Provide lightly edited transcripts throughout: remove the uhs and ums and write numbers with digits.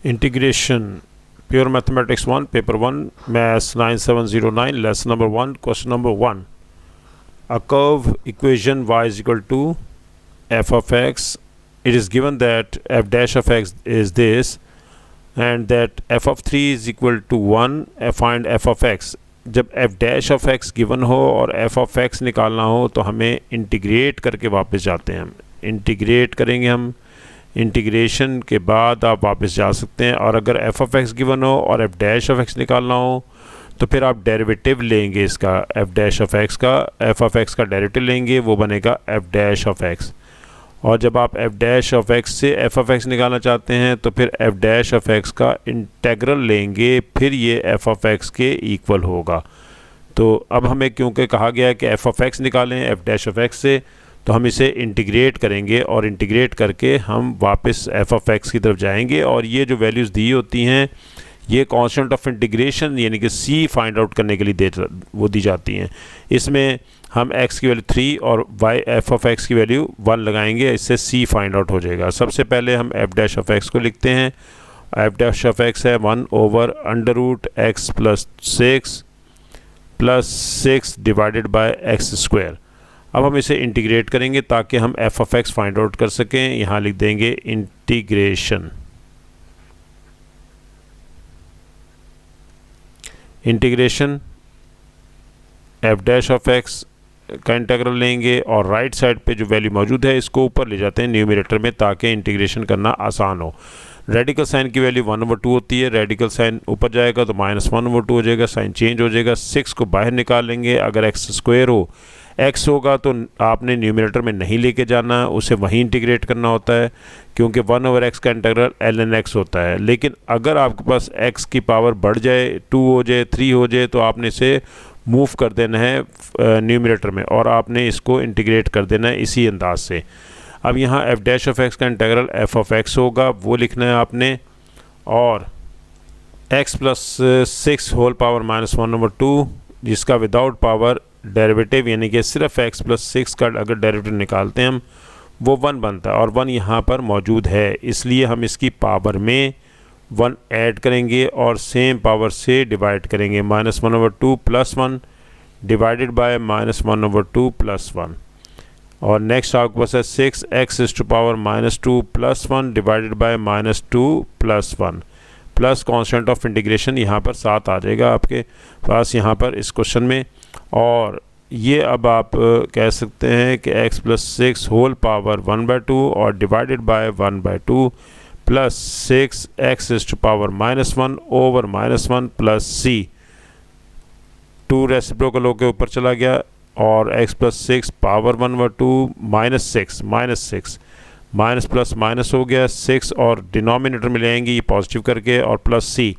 Integration, Pure Mathematics 1, Paper 1, Maths 9709, Lesson number 1, Question number 1. A curve equation y is equal to f of x. It is given that f dash of x is this and that f of 3 is equal to 1. Find f of x. जब f dash of x given हो और f of x निकालना हो तो हमें integrate करके वापस जाते हैं। हम इंटीग्रेट करेंगे, हम इंटीग्रेशन के बाद आप वापस जा सकते हैं। और अगर f of x गिवन हो और f dash of x निकालना हो तो फिर आप डेरिवेटिव लेंगे इसका, f dash of x का, f of x का डेरिवेटिव लेंगे, वो बनेगा f dash of x। और जब आप f dash of x से f of x निकालना चाहते हैं तो फिर f dash of x का इंटेग्रल लेंगे, फिर ये f of x के इक्वल होगा। तो अब हमें क्योंकि कहा गया है कि f of x निकालें f dash of x से, तो हम इसे इंटीग्रेट करेंगे और इंटीग्रेट करके हम वापस f of x की तरफ जाएंगे। और ये जो वैल्यूज़ दी होती हैं ये कांस्टेंट ऑफ इंटीग्रेशन यानी कि c फाइंड आउट करने के लिए वो दी जाती हैं। इसमें हम x की वैल्यू 3 और f of x की वैल्यू 1 लगाएंगे, इससे c फाइंड आउट हो जाएगा। सबसे पहले हम f dash of x को लिखते हैं। f dash of x है 1 over under root x plus 6 divided by x square. अब हम इसे इंटीग्रेट करेंगे ताकि हम f of x find out कर सकें। यहाँ लिख देंगे integration f dash of x का इंटीग्रल लेंगे और राइट साइड पे जो वैल्यू मौजूद है इसको ऊपर ले जाते हैं न्यूमरेटर में ताकि इंटीग्रेशन करना आसान हो। रेडिकल साइन की वैल्यू 1/2 होती है, रेडिकल साइन ऊपर जाएगा तो -1/2 हो जाएगा, साइन चेंज हो जाएगा। 6 को बाहर निकाल लेंगे। अगर x स्क्वायर हो, x होगा तो आपने न्यूमरेटर में नहीं लेके जाना, उसे वहीं इंटीग्रेट करना होता है क्योंकि 1/x का इंटीग्रल ln x होता है। लेकिन अगर आपके पास x की पावर बढ़ जाए, 2 हो जाए, 3 हो जाए, तो आपने इसे मूव कर देना है न्यूमरेटर में और आपने इसको इंटीग्रेट कर देना है इसी अंदाज से। अब यहाँ f dash of x का इंटीग्रल f of x होगा, वो लिखना है आपने। और x प्लस 6 होल पावर -1/2 जिसका विदाउट पावर डेरिवेटिव यानी कि सिर्फ x प्लस 6 का अगर डेरिवेटिव निकालते हैं हम, वो 1 बनता है और 1 यहाँ पर मौजूद है, इसलिए हम इसकी पावर में 1 ऐड करेंगे और सेम पावर से डिवाइड करेंगे। -1/2 प्लस 1 डिवाइडेड बाय -1/2 प्लस 1। और नेक्स्ट आपके पास है 6x -2 plus 1 divided by -2 plus 1 plus constant of integration यहाँ पर 7 आ जाएगा आपके पास यहाँ पर इस क्वेश्चन में। और ये अब आप कह सकते हैं कि x प्लस 6 होल पावर 1/2 और divided by 1/2 plus 6x -1 over -1 plus c। 2 reciprocal होकर ऊपर चला गया और x plus 6 power 1/2 -6 minus plus minus हो गया 6 और डिनोमिनेटर में ले आएंगे ये पॉजिटिव करके और प्लस c।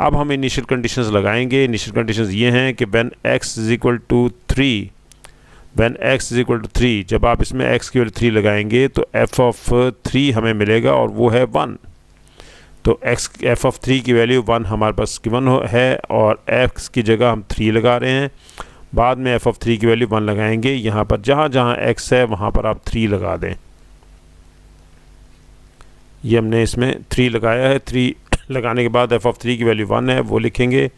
अब हम इनिशियल कंडीशंस लगाएंगे। इनिशियल कंडीशंस ये हैं कि when x is equal to 3 जब आप इसमें x की वैल्यू 3 लगाएंगे तो f ऑफ 3 हमें मिलेगा और वो है 1। तो f ऑफ 3 की वैल्यू 1 हमारे पास गिवन है और x की जगह हम 3 लगा रहे हैं। बाद में f ऑफ 3 की वैल्यू 1 लगाएंगे। यहाँ पर जहाँ जहाँ x है वहाँ पर आप 3 लगा दें। ये हमने इसमें 3 लगाया है। 3 लगाने के बाद f ऑफ 3 की वैल्यू 1 है, वो लिखेंगे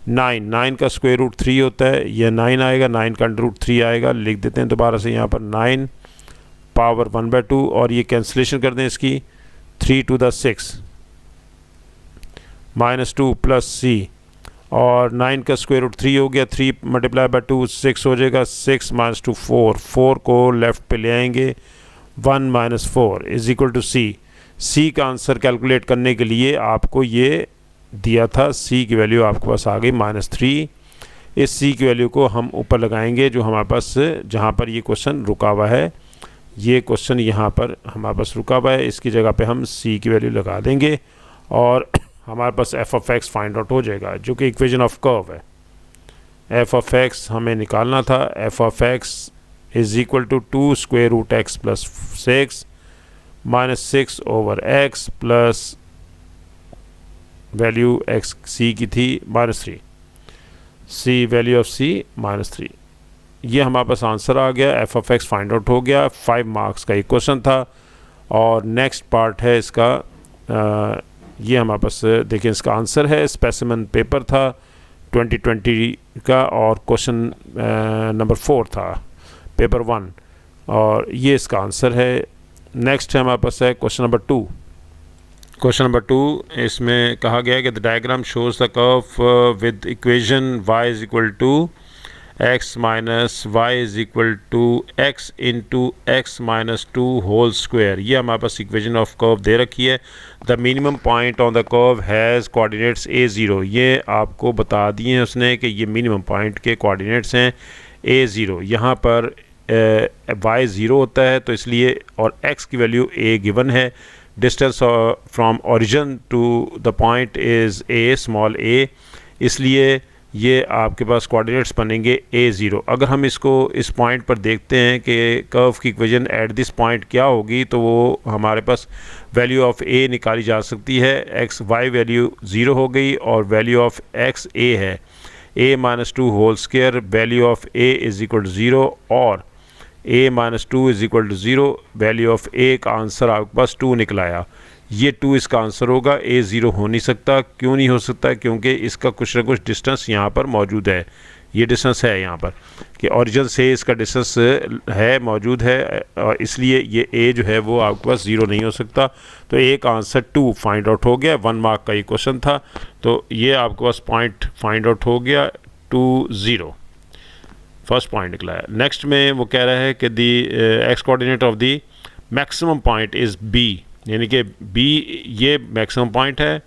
9 का स्क्वायर रूट 3 होता है, यह 9 आएगा, 9 का अंडर रूट 3 आएगा। लिख देते हैं दोबारा से यहाँ पर 9 पावर 1/2 और ये कैंसिलेशन कर दें इसकी 3 to the 6 -2 प्लस c और 9 का स्क्वायर रूट 3 हो गया, 3 मल्टीप्लाई बाय 2 6 हो जाएगा। 6 -2 4 को लेफ़्ट पे ले आएंगे। 1 - 4 is equal to c। c का आंसर कैलकुलेट करने के लिए आपको ये दिया था, c की वैल्यू आपके पास आ गई -3। इस c की वैल्यू को हम ऊपर लगाएंगे जो हमारे पास जहाँ पर ये क्वेश्चन रुका हुआ है, ये क्वेश्चन यहाँ पर हमारे पास रुका हुआ है, इसकी जगह पे हम c की वैल्यू लगा देंगे और हमारे पास f of x find out हो जाएगा जो कि इक्वेशन ऑफ कर्व है। f of x हमें निकालना था। f of x is equal to 2 square root x plus 6 -6 over x plus value x c की थी -3 c वैल्यू ऑफ c -3। ये हमारे पास आंसर आ गया, f of x find out हो गया। 5 मार्क्स का एक क्वेश्चन था। और नेक्स्ट पार्ट है इसका ये हमारे पास देखिए इसका आंसर है। स्पेसिमेन पेपर था 2020 का और क्वेश्चन नंबर 4 था पेपर 1 और ये इसका आंसर है। नेक्स्ट है हमारे पास है क्वेश्चन नंबर 2। क्वेश्चन नंबर 2 इसमें कहा गया है कि the diagram shows the curve with equation y is equal to x minus y is equal to x into x minus 2 whole square. ये हमारे पास इक्वेशन ऑफ कर्व दे रखी है। The minimum point on the curve has coordinates a0। ये आपको बता दिए हैं उसने कि ये मिनिमम पॉइंट के कोऑर्डिनेट्स हैं a0। यहाँ पर y 0 होता है तो इसलिए और x की वैल्यू a गिवन है। Distance from origin to the point is a small a, इसलिए ये आपके पास कोऑर्डिनेट्स बनेंगे a0। अगर हम इसको इस पॉइंट पर देखते हैं कि कर्व की इक्वेशन एट दिस पॉइंट क्या होगी तो वो हमारे पास वैल्यू ऑफ a निकाली जा सकती है। x y वैल्यू 0 हो गई और वैल्यू ऑफ x a है a minus 2 whole square. Value of a is equal to 0 और a minus 2 is equal to 0। Value of a का आंसर आपके पास 2 निकलाया। ये 2 इसका आंसर होगा। a 0 हो नहीं सकता। क्यों नहीं हो सकता? क्योंकि इसका कुछ ना कुछ डिस्टेंस यहाँ पर मौजूद है। ये डिस्टेंस है यहाँ पर कि ओरिजिन से इसका डिस्टेंस है मौजूद है और इसलिए ये a जो है वो आपके पास 0 नहीं हो सकता। तो a का आंसर 2 फाइंड आउट हो गया। 1 मार्क का ये क्वेश्चन था तो ये आपके पास पॉइंट फाइंड आउट हो गया 2-0। फर्स्ट पॉइंट निकला है। नेक्स्ट में वो कह रहा है कि the x coordinate of the maximum point is b, यानी कि b ये मैक्सिमम पॉइंट है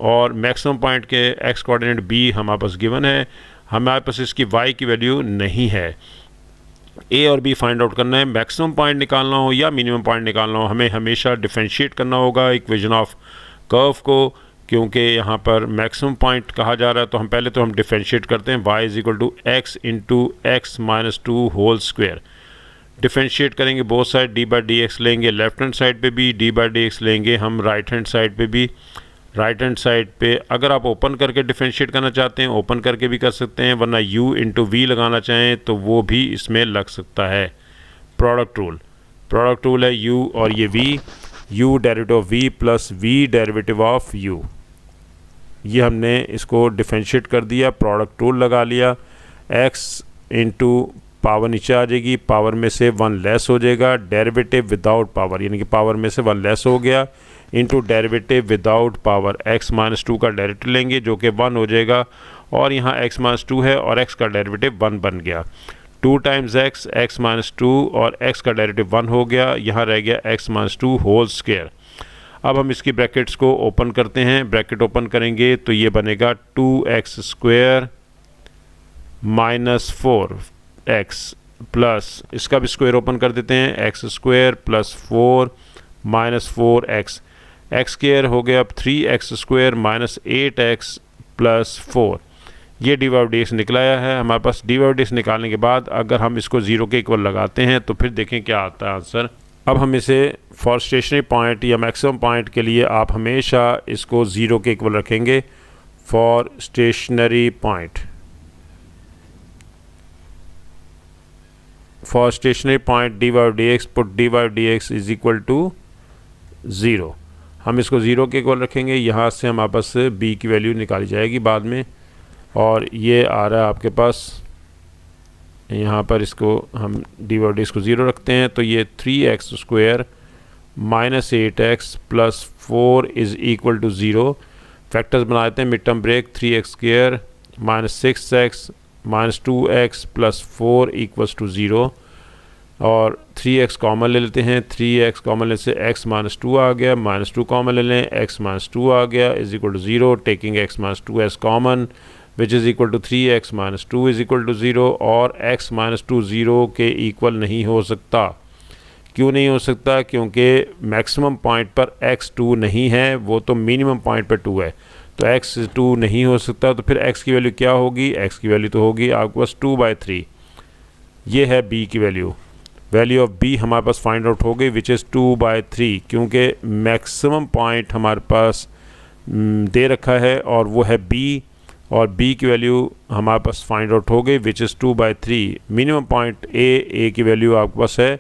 और मैक्सिमम पॉइंट के एक्स कोऑर्डिनेट b हमारे पास गिवन है। हमारे पास इसकी y की वैल्यू नहीं है। a और b फाइंड आउट करना है। मैक्सिमम पॉइंट निकालना हो या मिनिमम पॉइंट निकालना हो हमें हमेशा डिफरेंशिएट करना होगा इक्वेशन ऑफ कर्व को, क्योंकि यहाँ पर मैक्सिमम पॉइंट कहा जा रहा है तो हम डिफरेंशिएट करते हैं y is equal to x into x minus 2 whole square. Differentiate करेंगे both side, d by d x लेंगे लेफ्ट हैंड साइड पे भी, डी बाई डी एक्स लेंगे हम राइट हैंड साइड पे भी। राइट हैंड साइड पे अगर आप ओपन करके डिफरेंशिएट करना चाहते हैं ओपन करके भी कर सकते हैं, वरना u इंटू वी लगाना चाहें तो वो भी इसमें लग सकता है। प्रोडक्ट रूल है u और ये v, u derivative of v plus v derivative of u। ये हमने इसको डिफरेंशिएट कर दिया, प्रोडक्ट रूल लगा लिया। x इंटू पावर नीचे आ जाएगी, पावर में से 1 लेस हो जाएगा, डेरिवेटिव विदाउट पावर यानी कि पावर में से 1 लेस हो गया into derivative without power x minus 2 का डेरिवेटिव लेंगे जो कि 1 हो जाएगा और यहाँ x माइनस 2 है और x का डेरिवेटिव 1 बन गया। 2 टाइम्स x माइनस 2 और x का डेरिवेटिव 1 हो गया। यहाँ रह गया x माइनस 2 होल स्क्वायर। अब हम इसकी ब्रैकेट्स को ओपन करते हैं। ब्रैकेट ओपन करेंगे तो ये बनेगा 2x square minus 4x plus इसका भी स्क्वायर ओपन कर देते हैं x square plus 4 minus 4x। x square हो गया अब 3x square minus 8x plus 4। ये डी बाई डी एक्स निकलाया है हमारे पास। डी बाई डी एक्स निकालने के बाद अगर हम इसको 0 के इक्वल लगाते हैं तो फिर देखें क्या आता है आंसर। अब हम इसे फॉर स्टेशनरी पॉइंट या मैक्सिमम पॉइंट के लिए आप हमेशा इसको 0 के इक्वल रखेंगे। For stationary point, for stationary point d by d x put d by d x is equal to 0। हम इसको 0 के इक्वल रखेंगे। यहाँ से हमारे पास b की वैल्यू निकाली जाएगी बाद में और ये आ रहा है आपके पास। यहाँ पर इसको हम डी बाई डी एक्स को 0 रखते हैं तो ये 3x square minus 8x plus 4 is equal to 0। Factors बना देते हैं mid term break. 3x square minus 6x minus 2x plus 4 equals to 0 और 3x कॉमन ले लेते हैं। 3x कॉमन लेने से x माइनस 2 आ गया, माइनस 2 कॉमन ले लें x माइनस 2 आ गया is equal to 0। Taking x minus 2 as common which is equal to 3x minus 2 is equal to 0 और x माइनस 2 0 के इक्वल नहीं हो सकता। क्यों नहीं हो सकता? क्योंकि मैक्सिमम पॉइंट पर x 2 नहीं है, वो तो मिनिमम पॉइंट पर 2 है तो x 2 नहीं हो सकता। तो फिर x की वैल्यू क्या होगी? x की वैल्यू तो होगी आपके पास 2/3। ये है b की वैल्यू। वैल्यू ऑफ b हमारे पास फाइंड आउट हो गई विच इज़ 2/3, क्योंकि मैक्सिमम पॉइंट हमारे पास दे रखा है और वो है b और b की वैल्यू हमारे पास फाइंड आउट हो गई which is 2/3। Minimum point a की वैल्यू आपके पास है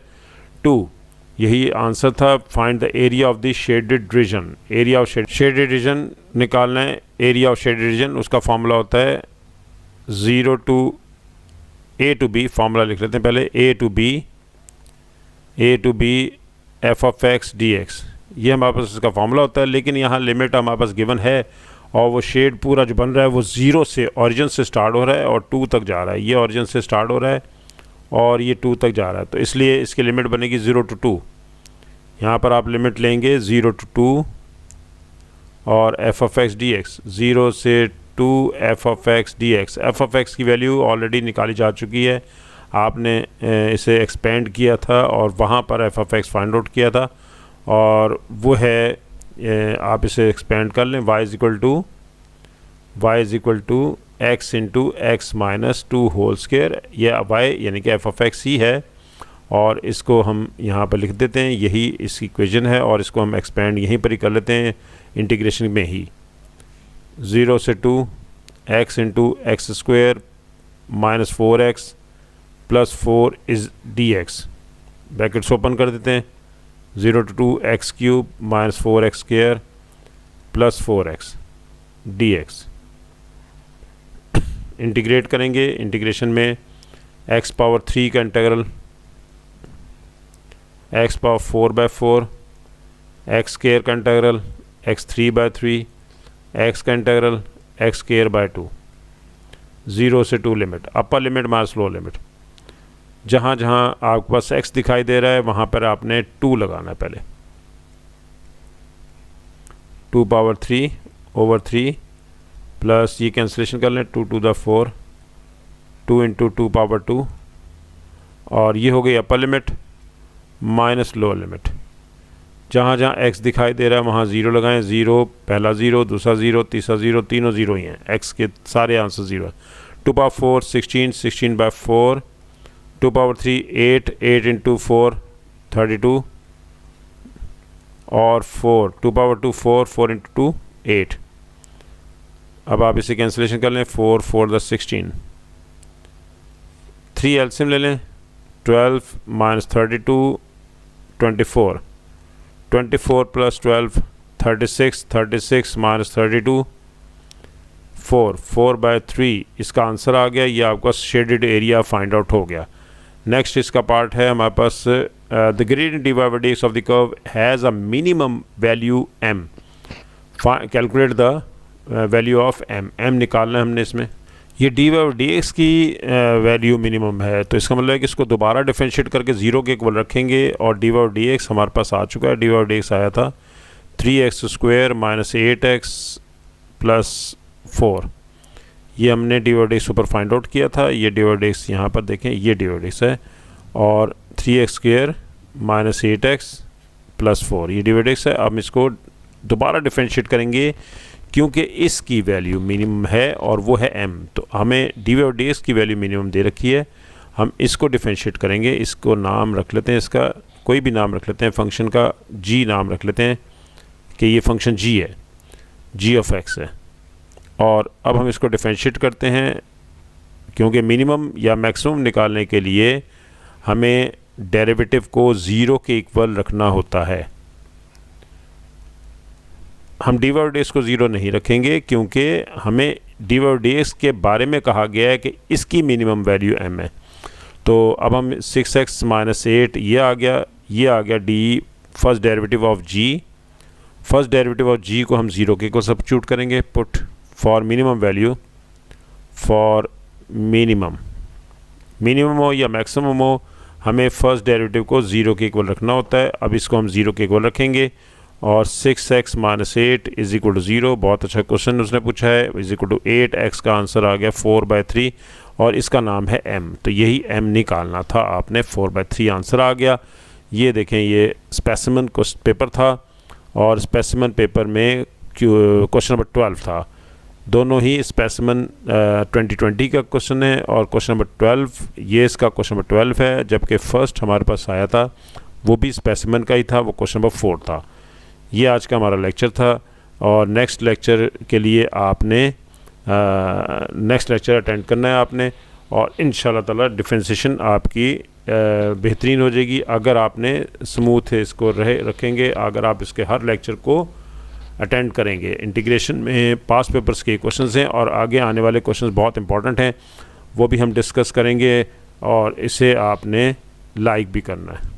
2। यही आंसर था। Find the area of the shaded region. Area of shaded region निकालना है। एरिया ऑफ शेडेड रीजन उसका फॉर्मूला होता है 0 to a to b। Formula लिख लेते हैं पहले, a to b f of x dx। ये हमारे पास इसका फॉर्मूला होता है, लेकिन यहाँ लिमिट हमारे पास गिवन है और वो शेड पूरा जो बन रहा है वो 0 से ओरिजिन से स्टार्ट हो रहा है और 2 तक जा रहा है। ये ओरिजिन से स्टार्ट हो रहा है और ये 2 तक जा रहा है, तो इसलिए इसकी लिमिट बनेगी 0 to 2। यहाँ पर आप लिमिट लेंगे 0 to 2 और f of x dx, 0 से 2 f of x dx। f of x की वैल्यू ऑलरेडी निकाली जा चुकी है, आपने इसे एक्सपेंड किया था और वहाँ पर f of x find out किया था और वो है, आप इसे एक्सपेंड कर लें, y is equal to x into x minus 2 whole square. ये y यानी कि f of x ही है और इसको हम यहाँ पर लिख देते हैं, यही इसकी इक्वेशन है और इसको हम एक्सपेंड यहीं पर ही कर लेते हैं इंटीग्रेशन में ही। 0 से 2 x into x square minus 4x plus 4 is dx। Brackets open कर देते हैं, 0 to 2 x cube minus 4x square plus 4x dx। Integrate करेंगे, इंटीग्रेशन में x पावर 3 का integral, x power 4/4, x square का इंटीग्रल, x 3/3, x का integral, x स्क्वायर/2। 0 से 2 limit, upper limit minus lower limit. जहाँ जहाँ आपके पास x दिखाई दे रहा है वहाँ पर आपने 2 लगाना है पहले। 2 पावर 3 ओवर 3 प्लस ये कैंसिलेशन कर लें, 2 to the 4, 2 इंटू 2 पावर 2 और ये हो गई upper limit minus lower limit. जहाँ जहाँ x दिखाई दे रहा है वहाँ 0 लगाएं। 0 पहला 0, दूसरा 0, तीसरा 0, तीनों 0 ही हैं, x के सारे आंसर 0 है। 2 पावर 4 16, 16/4, 2 पावर 3 8, 8 इंटू 4 32 और 4, 2 पावर 2 4, 4 इंटू 2 8। अब आप इसे कैंसिलेशन कर लें, 4 4 × 16, 3 एलसीएम ले लें, 12 माइनस 32 24, 24 प्लस 12 36, 36 माइनस 32 4, 4/3 इसका आंसर आ गया। ये आपका शेडेड एरिया फाइंड आउट हो गया। नेक्स्ट इसका पार्ट है हमारे पास, the gradient dy/dx of the curve has a minimum value m। Calculate the value of m निकालना है हमने इसमें। ये dy/dx की वैल्यू मिनिमम है, तो इसका मतलब है कि इसको दोबारा डिफरेंशिएट करके 0 के इक्वल रखेंगे और dy/dx हमारे पास आ चुका है। dy/dx आया था 3x² माइनस 8x प्लस 4। ये हमने dy/dx ऊपर फाइंड आउट किया था। ये dy/dx यहाँ पर देखें, ये dy/dx है और 3x² माइनस 8x प्लस 4 ये dy/dx है। अब इसको दोबारा डिफरेंशिएट करेंगे क्योंकि इसकी वैल्यू मिनिमम है और वो है m, तो हमें dy/dx की वैल्यू मिनिमम दे रखी है। हम इसको डिफरेंशिएट करेंगे, इसको नाम रख लेते हैं, इसका कोई भी नाम रख लेते हैं, फंक्शन का g नाम रख लेते हैं कि ये फंक्शन g है, g ऑफ x है। और अब हम इसको डिफरेंशिएट करते हैं क्योंकि मिनिमम या मैक्सिमम निकालने के लिए हमें डेरिवेटिव को 0 के इक्वल रखना होता है। हम dy/dx को 0 नहीं रखेंगे क्योंकि हमें dy/dx के बारे में कहा गया है कि इसकी मिनिमम वैल्यू m है। तो अब हम 6x माइनस 8 ये आ गया d first derivative of g। First derivative of g को हम 0 के इक्वल सब्स्टिट्यूट करेंगे। Put for minimum value, for minimum हो या मैक्सिमम हो, हमें फर्स्ट डेरिवेटिव को 0 के इक्वल रखना होता है। अब इसको हम 0 के इक्वल रखेंगे और 6x minus 8 is equal to 0। बहुत अच्छा क्वेश्चन उसने पूछा है। इज इक्वल टू 8x का आंसर आ गया 4/3 और इसका नाम है m, तो यही m निकालना था आपने। 4/3 आंसर आ गया। ये देखें, ये स्पेसिमेन पेपर था और स्पेसिमेन पेपर में क्वेश्चन नंबर 12 था। दोनों ही स्पेसिमेन 2020 का क्वेश्चन है और क्वेश्चन नंबर 12 ये इसका क्वेश्चन नंबर 12 है, जबकि फ़र्स्ट हमारे पास आया था वो भी स्पेसिमेन का ही था, वो क्वेश्चन नंबर 4 था। ये आज का हमारा लेक्चर था और नेक्स्ट लेक्चर के लिए आपने नेक्स्ट लेक्चर अटेंड करना है आपने और इंशाल्लाह ताला डिफरेंशिएशन आपकी बेहतरीन हो जाएगी अगर आपने स्मूथ इसको रखेंगे, अगर आप इसके हर लेक्चर को अटेंड करेंगे। इंटीग्रेशन में पास पेपर्स के क्वेश्चंस हैं और आगे आने वाले क्वेश्चंस बहुत इंपॉर्टेंट हैं, वो भी हम डिस्कस करेंगे और इसे आपने लाइक भी करना है।